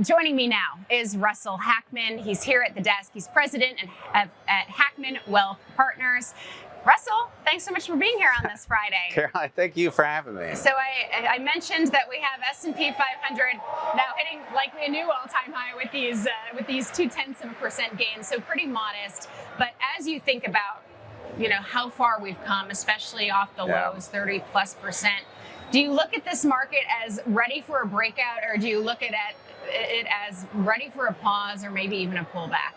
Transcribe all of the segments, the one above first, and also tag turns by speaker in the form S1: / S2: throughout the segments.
S1: Joining me now is Russell Hackmann. He's here at the desk. He's president at Hackmann Wealth Partners. Russell, thanks so much for being here on this Friday.
S2: Caroline, thank you for having me.
S1: So I mentioned that we have S&P 500 now hitting likely a new all-time high with these 0.2% gains, so pretty modest. But as you think about, how far we've come, especially off the lows, 30+%, do you look at this market as ready for a breakout, or do you look at it as ready for a pause or maybe even a pullback?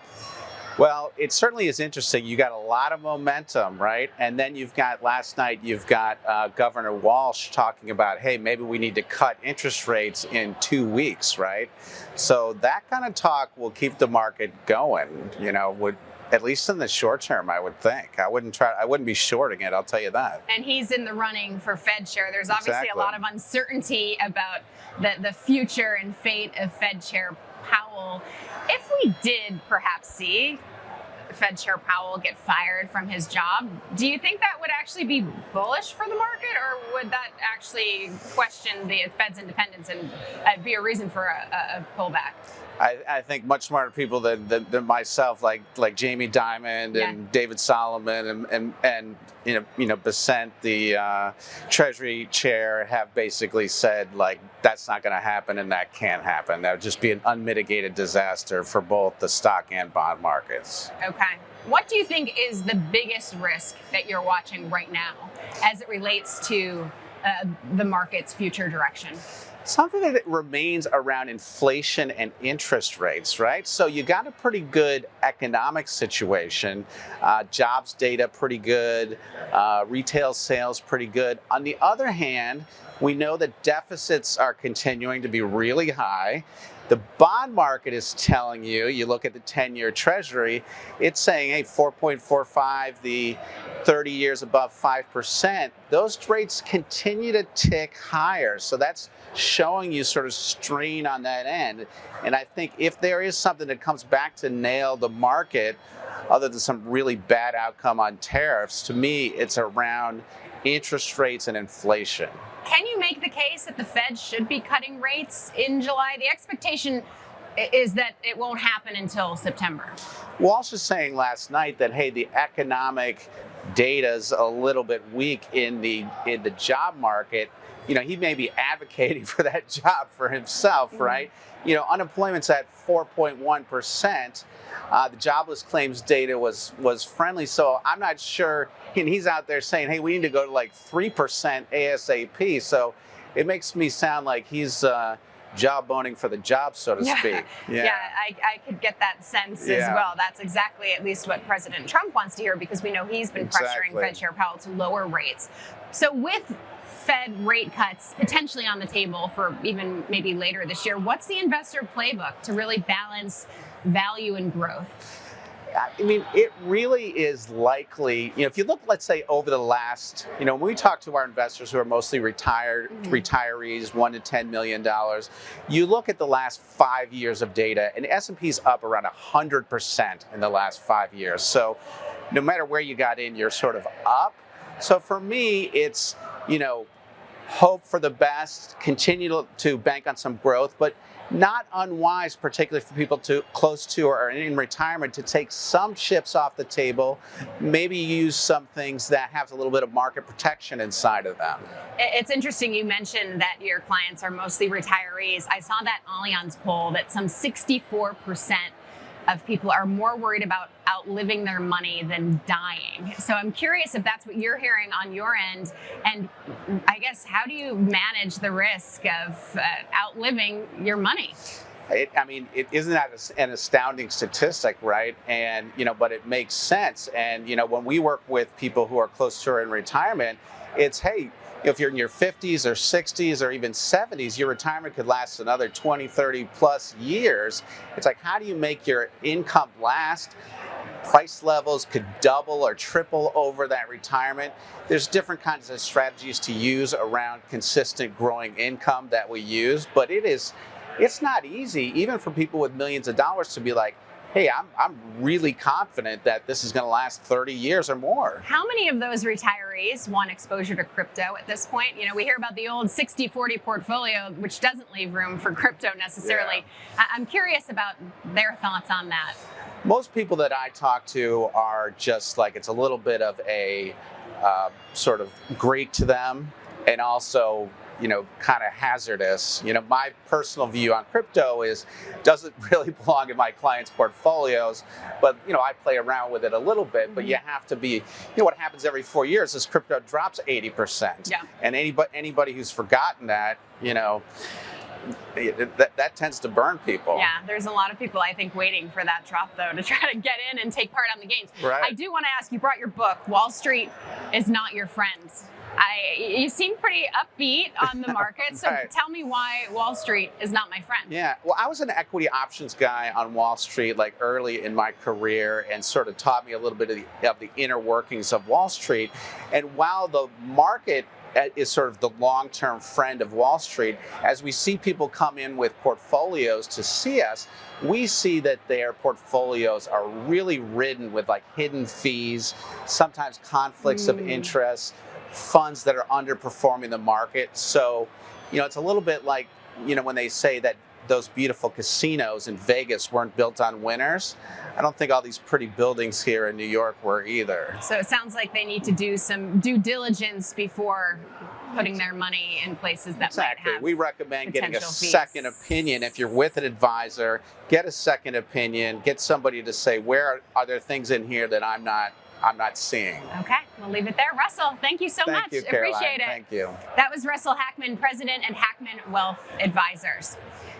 S2: Well, it certainly is interesting. You got a lot of momentum, right? And then last night, you've got Governor Walsh talking about, hey, maybe we need to cut interest rates in 2 weeks, right? So that kind of talk will keep the market going, at least in the short term, I would think. I wouldn't be shorting it, I'll tell you that.
S1: And he's in the running for Fed chair. There's obviously a lot of uncertainty about the future and fate of Fed Chair Powell. If we did perhaps see Fed Chair Powell get fired from his job, do you think that would actually be bullish for the market, or would that actually question the Fed's independence and be a reason for a pullback?
S2: I think much smarter people than myself, like Jamie Dimon and David Solomon and Besant, the Treasury chair, have basically said, like, that's not going to happen and that can't happen. That would just be an unmitigated disaster for both the stock and bond markets.
S1: Okay. What do you think is the biggest risk that you're watching right now as it relates to the market's future direction?
S2: Something that remains around inflation and interest rates, right? So you got a pretty good economic situation, jobs data pretty good, retail sales pretty good. On the other hand, we know that deficits are continuing to be really high. The bond market is telling you look at the 10-year Treasury, it's saying, hey, 4.45, the 30 years above 5%. Those rates continue to tick higher. So that's showing you sort of strain on that end. And I think if there is something that comes back to nail the market, other than some really bad outcome on tariffs, to me, it's around interest rates and inflation.
S1: Can you make the case that the Fed should be cutting rates in July? The expectation is that it won't happen until September.
S2: Walsh was saying last night that, hey, the economic data's a little bit weak in the job market. He may be advocating for that job for himself, right? Unemployment's at 4.1%. The jobless claims data was friendly, so I'm not sure. And he's out there saying, hey, we need to go to like 3% ASAP. So it makes me sound like he's job-boning for the job, so to speak.
S1: Yeah, I could get that sense as well. That's exactly at least what President Trump wants to hear, because we know he's been pressuring Fed Chair Powell to lower rates. So with Fed rate cuts potentially on the table for even maybe later this year, what's the investor playbook to really balance value and growth?
S2: I mean, it really is likely, if you look, let's say, over the last, when we talk to our investors who are mostly retirees, $1 to $10 million, you look at the last 5 years of data, and S&P's up around 100% in the last 5 years. So no matter where you got in, you're sort of up. So for me, it's, hope for the best, continue to bank on some growth, but not unwise, particularly for people close to or in retirement, to take some chips off the table, maybe use some things that have a little bit of market protection inside of them.
S1: It's interesting you mentioned that your clients are mostly retirees. I saw that Allianz poll that some 64% of people are more worried about outliving their money than dying. So I'm curious if that's what you're hearing on your end. And I guess, how do you manage the risk of outliving your money?
S2: It isn't that an astounding statistic, right? And, but it makes sense. And, when we work with people who are close to or in retirement, it's, hey, if you're in your 50s or 60s or even 70s, your retirement could last another 20, 30 plus years. It's like, how do you make your income last? Price levels could double or triple over that retirement. There's different kinds of strategies to use around consistent growing income that we use, but it's not easy, even for people with millions of dollars, to be like, hey, I'm really confident that this is going to last 30 years or more.
S1: How many of those retirees want exposure to crypto at this point? You know, we hear about the old 60-40 portfolio, which doesn't leave room for crypto necessarily.
S2: Yeah.
S1: I'm curious about their thoughts on that.
S2: Most people that I talk to are just like, it's a little bit of a sort of Greek to them, and also, kind of hazardous. My personal view on crypto is doesn't really belong in my clients' portfolios, but I play around with it a little bit. But you have to be, what happens every 4 years is crypto drops 80%.
S1: Yeah.
S2: And anybody who's forgotten that, that tends to burn people.
S1: Yeah, there's a lot of people, I think, waiting for that drop, though, to try to get in and take part on the gains.
S2: Right.
S1: I do want to ask, you brought your book, Wall Street is Not Your Friend. You seem pretty upbeat on the market, so
S2: Right.
S1: Tell me why Wall Street is not my friend.
S2: Yeah, well, I was an equity options guy on Wall Street like early in my career, and sort of taught me a little bit of the inner workings of Wall Street. And while the market is sort of the long-term friend of Wall Street, as we see people come in with portfolios to see us, we see that their portfolios are really ridden with like hidden fees, sometimes conflicts of interest, funds that are underperforming the market. So, it's a little bit like, when they say that those beautiful casinos in Vegas weren't built on winners. I don't think all these pretty buildings here in New York were either.
S1: So it sounds like they need to do some due diligence before putting their money in places that might have
S2: We recommend getting a
S1: potential fees.
S2: second opinion. If you're with an advisor, get a second opinion. Get somebody to say, where are there things in here that I'm not seeing.
S1: Okay, we'll leave it there. Russell, thank you so much.
S2: Thank you, Caroline.
S1: Appreciate it.
S2: Thank you.
S1: That was Russell Hackmann, President and Hackmann Wealth Advisors.